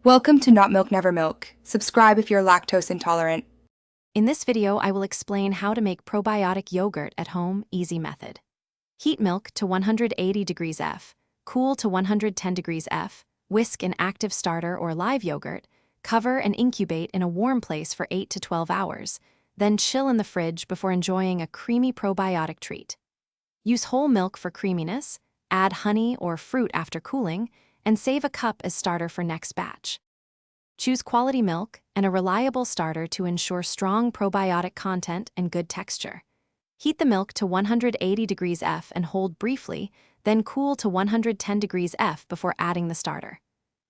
Welcome to Not Milk Never Milk. Subscribe if you're lactose intolerant. In this video, I will explain how to make probiotic yogurt at home, easy method. Heat milk to 180 degrees F, cool to 110 degrees F, whisk in active starter or live yogurt, cover and incubate in a warm place for 8 to 12 hours, then chill in the fridge before enjoying a creamy probiotic treat. Use whole milk for creaminess, add honey or fruit after cooling, and save a cup as starter for next batch. Choose quality milk and a reliable starter to ensure strong probiotic content and good texture. Heat the milk to 180 degrees F and hold briefly, then cool to 110 degrees F before adding the starter.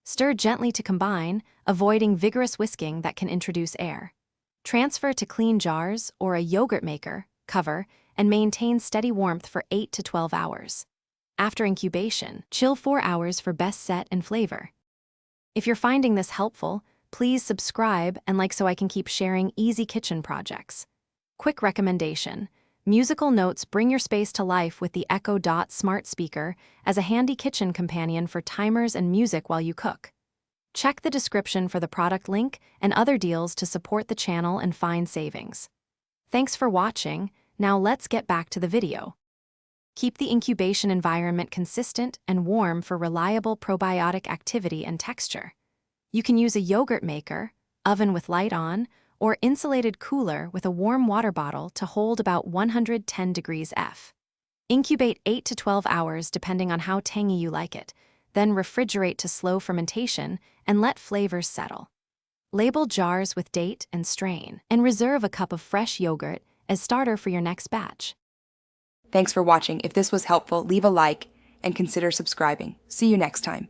Stir gently to combine, avoiding vigorous whisking that can introduce air. Transfer to clean jars or a yogurt maker, cover, and maintain steady warmth for 8 to 12 hours. After incubation, chill 4 hours for best set and flavor. If you're finding this helpful, please subscribe and like so I can keep sharing easy kitchen projects. Quick recommendation: musical notes bring your space to life with the Echo Dot smart speaker as a handy kitchen companion for timers and music while you cook. Check the description for the product link and other deals to support the channel and find savings. Thanks for watching. Now let's get back to the video. Keep the incubation environment consistent and warm for reliable probiotic activity and texture. You can use a yogurt maker, oven with light on, or insulated cooler with a warm water bottle to hold about 110 degrees F. Incubate 8 to 12 hours depending on how tangy you like it, then refrigerate to slow fermentation and let flavors settle. Label jars with date and strain, and reserve a cup of fresh yogurt as starter for your next batch. Thanks for watching. If this was helpful, leave a like and consider subscribing. See you next time.